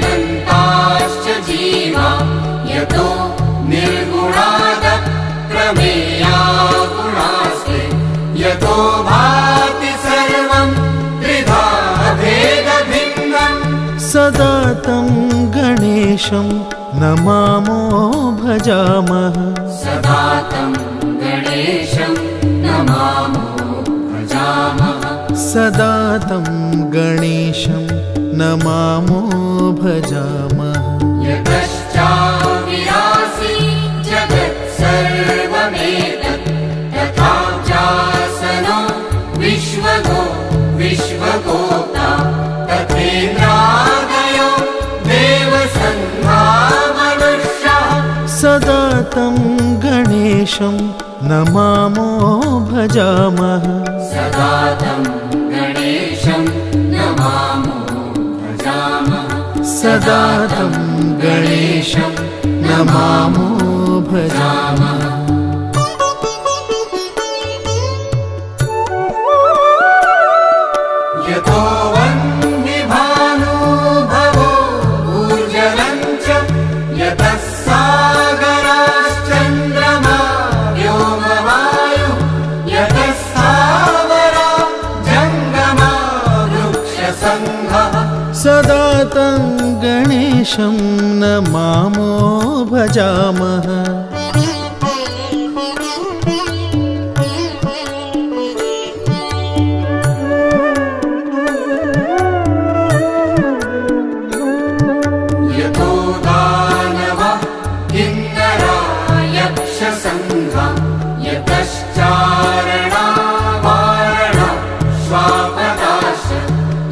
शक्तेरनन्ताश्च जीवा यतो निर्गुणादः प्रमेया गुणास्ते यतो भाति सर्वं त्रिधा भेदभिन्नम् सदा तं गणेशं नमामो भजामः सदा तं गणेशं नमामो भजामः सदा तं गणेशं नमामो भजामः यतश्चाविरासि जगत्सर्वमेतत् तथाप्यासनो विश्वगोप्ता तथेन्द्रादयो देवसङ्घा मनुष्याः सदा तं गणेशं नमामो भजामः सदा तं गणेशं नमामो भजामः सदा तं गणेशं नमामो भजामः यतो वह्निभानो भवो भूर्जलञ्च यतः सागराश्चन्द्रमा व्योमवायुः यतः स्थावरा जङ्गमा वृक्षसङ्घः सदा तं गणेशं नमामो भजामः यतो दानवः किन्नरा यक्षसङ्घा यतश्चारणा वारणा श्वापदाश्च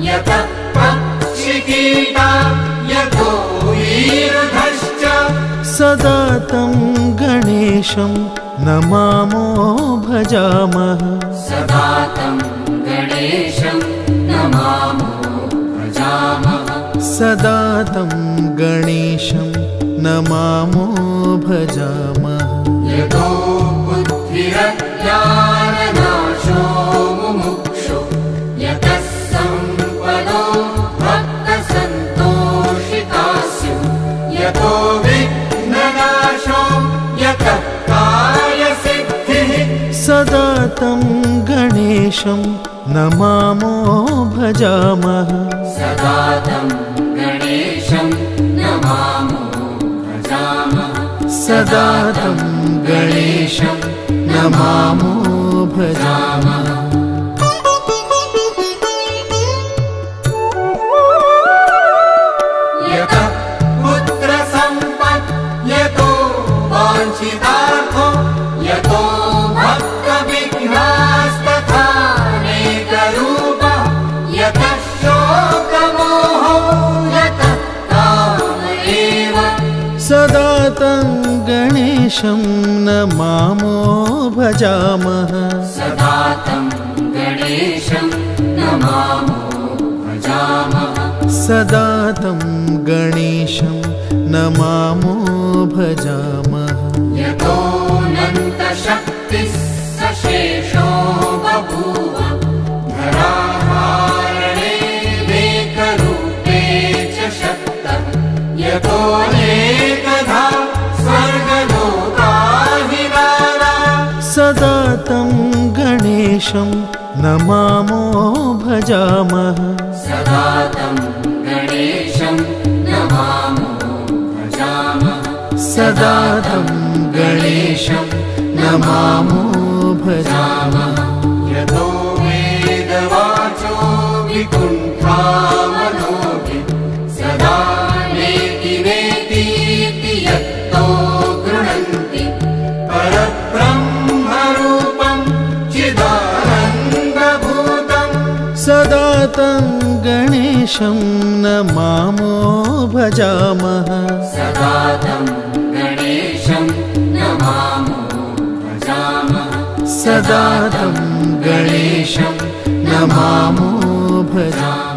यतः पक्षिकीटा यतो वीरुधश्च सदा तं गणेशं नमामो भजामः सदा तं गणेशं नमामो भजामः सदा तं गणेशं नमामो भजामः यतो बुद्धिरज्ञाननाशो मुमुक्षु यतः सम्पदो भक्तसन्तोषिता स्युः यतो विघ्ननाशो यतः कायसिद्धिः सदा तं गणेशं नमामो भजामः सदा तं गणेशं नमामो भजामः सदा तं गणेशं नमामो भजामः यतः पुत्रसम्पत् यतो वाञ्छितार्थो यतो भक्तविघ्नास्तथानेकरूपः यतः शोकमोहो यतः काम एव सदा तं गणेशं नमामो भजामः सदा तं गणेशं नमामो भजामः सदा तं गणेशं नमामो भजामः यतोऽनन्तशक्तिः सशेषो बभूव धराहारणे वेकरूपे च शक्तः यतोऽनेकधा स्वर्गलोकाभिराना सदा तं गणेशं नमामो भजामः सदा तं गणेशं नमामो भजामः सदा तं गणेशं नमामो भजामः यतो वेदवाचो विकुण्ठामनोभि सदा नेति नेतीति यत्तो गृह्णन्ति परब्रह्मरूपं चिदानन्दभूतम् सदा तं गणेशं नमामो भजामः सदा तं गणेशं नमामो भजामः सदा तं गणेशं नमामो भजामः।